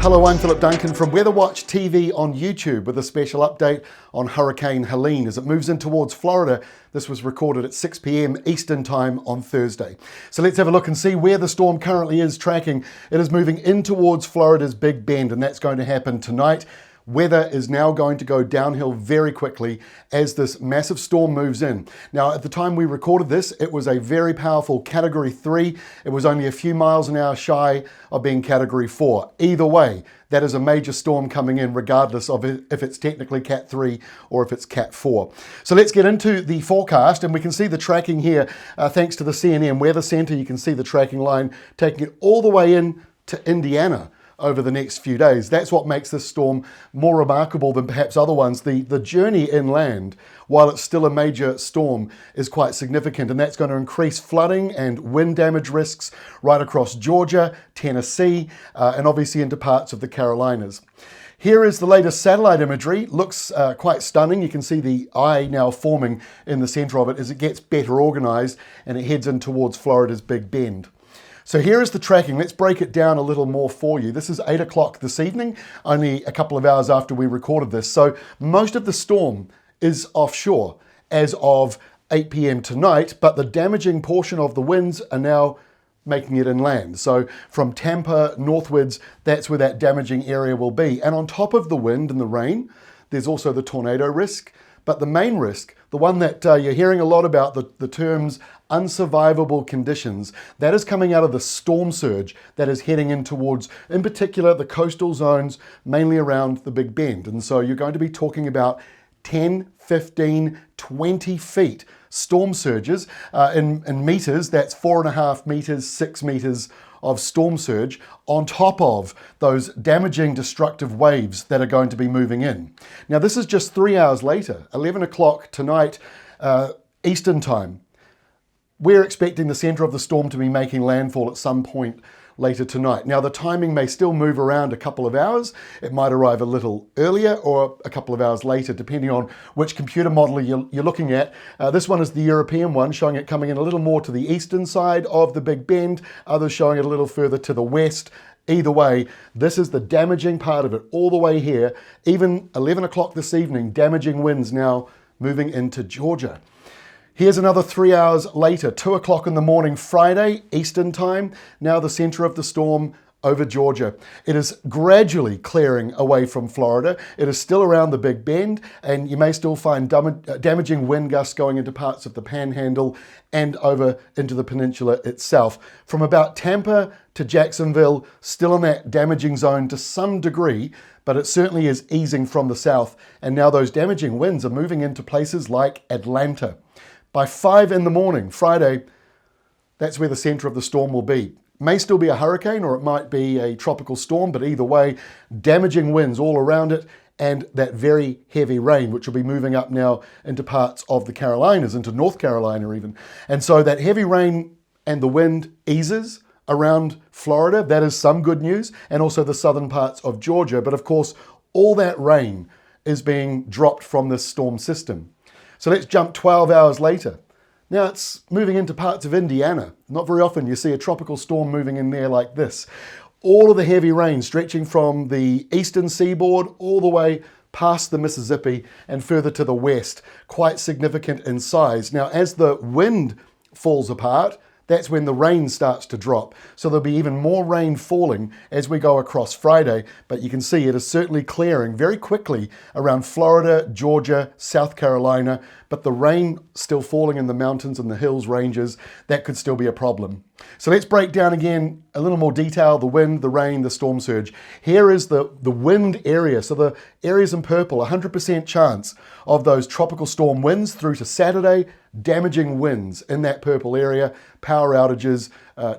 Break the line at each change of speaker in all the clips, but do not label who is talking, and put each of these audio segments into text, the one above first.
Hello, I'm Philip Duncan from Weather Watch TV on YouTube with a special update on Hurricane Helene as it moves in towards Florida. This was recorded at 6 p.m. Eastern Time on Thursday. So let's have a look and see where the storm currently is tracking. It is moving in towards Florida's Big Bend, and that's going to happen tonight. Weather is now going to go downhill very quickly as this massive storm moves in. Now, at the time we recorded this, it was a very powerful Category 3. It was only a few miles an hour shy of being Category 4. Either way, that is a major storm coming in, regardless of if it's technically Cat 3 or if it's Cat 4. So let's get into the forecast, and we can see the tracking here. Thanks to the CNN Weather Center, you can see the tracking line taking it all the way in to Indiana over the next few days. That's what makes this storm more remarkable than perhaps other ones. The journey inland, while it's still a major storm, is quite significant, and that's going to increase flooding and wind damage risks right across Georgia, Tennessee, and obviously into parts of the Carolinas. Here is the latest satellite imagery. Looks quite stunning. You can see the eye now forming in the center of it as it gets better organized and it heads in towards Florida's Big Bend. So here is the tracking. Let's break it down a little more for you. This is 8 o'clock this evening, only a couple of hours after we recorded this. So most of the storm is offshore as of 8 p.m. tonight, but the damaging portion of the winds are now making it inland. So from Tampa northwards, that's where that damaging area will be. And on top of the wind and the rain, there's also the tornado risk. But the main risk, the one that you're hearing a lot about, the terms unsurvivable conditions, that is coming out of the storm surge that is heading in towards, in particular, the coastal zones, mainly around the Big Bend. And so you're going to be talking about 10, 15, 20 feet storm surges. In meters, that's 4.5 meters, 6 meters of storm surge on top of those damaging, destructive waves that are going to be moving in. Now, this is just 3 hours later, 11 o'clock tonight, Eastern Time. We're expecting the center of the storm to be making landfall at some point later tonight. Now, the timing may still move around a couple of hours. It might arrive a little earlier or a couple of hours later, depending on which computer model you're looking at. This one is the European one, showing it coming in a little more to the eastern side of the Big Bend, others showing it a little further to the west. Either way, this is the damaging part of it all the way here. Even 11 o'clock this evening, damaging winds now moving into Georgia. Here's another 3 hours later, 2 o'clock in the morning, Friday, Eastern Time. Now the center of the storm over Georgia. It is gradually clearing away from Florida. It is still around the Big Bend, and you may still find damaging wind gusts going into parts of the Panhandle and over into the peninsula itself. From about Tampa to Jacksonville, still in that damaging zone to some degree, but it certainly is easing from the south. And now those damaging winds are moving into places like Atlanta. By 5 in the morning, Friday, that's where the center of the storm will be. May still be a hurricane or it might be a tropical storm, but either way, damaging winds all around it and that very heavy rain, which will be moving up now into parts of the Carolinas, into North Carolina even. And so that heavy rain and the wind eases around Florida. That is some good news, and also the southern parts of Georgia. But of course, all that rain is being dropped from this storm system. So let's jump 12 hours later. Now it's moving into parts of Indiana. Not very often you see a tropical storm moving in there like this. All of the heavy rain stretching from the eastern seaboard all the way past the Mississippi and further to the west, quite significant in size. Now, as the wind falls apart, that's when the rain starts to drop. So there'll be even more rain falling as we go across Friday, but you can see it is certainly clearing very quickly around Florida, Georgia, South Carolina, but the rain still falling in the mountains and the hills ranges, that could still be a problem. So let's break down again a little more detail, the wind, the rain, the storm surge. Here is the wind area. So the areas in purple, 100% chance of those tropical storm winds through to Saturday, damaging winds in that purple area, power outages,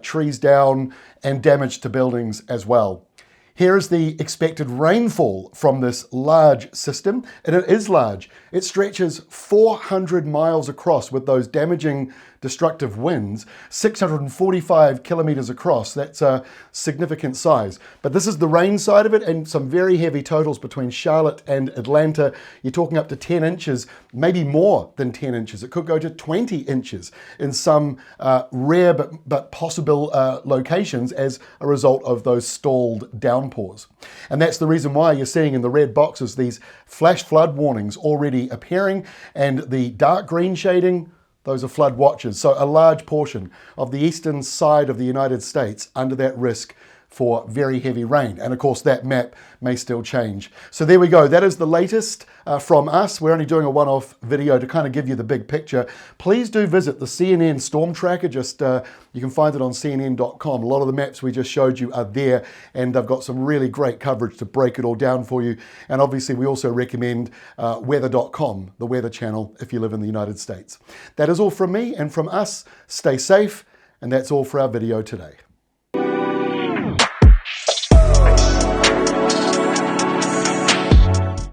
trees down, and damage to buildings as well. Here is the expected rainfall from this large system, and it is large. It stretches 400 miles across with those damaging destructive winds, 645 kilometres across. That's a significant size. But this is the rain side of it, and some very heavy totals between Charlotte and Atlanta. You're talking up to 10 inches, maybe more than 10 inches. It could go to 20 inches in some rare but possible locations as a result of those stalled downpours. And that's the reason why you're seeing in the red boxes these flash flood warnings already appearing, and the dark green shading, those are flood watches. So a large portion of the eastern side of the United States under that risk for very heavy rain. And of course, that map may still change. So there we go. That is the latest from us. We're only doing a one-off video to kind of give you the big picture. Please do visit the CNN Storm Tracker. You can find it on CNN.com. A lot of the maps we just showed you are there, and they've got some really great coverage to break it all down for you. And obviously, we also recommend weather.com, the weather channel, if you live in the United States. That is all from me and from us. Stay safe, and that's all for our video today.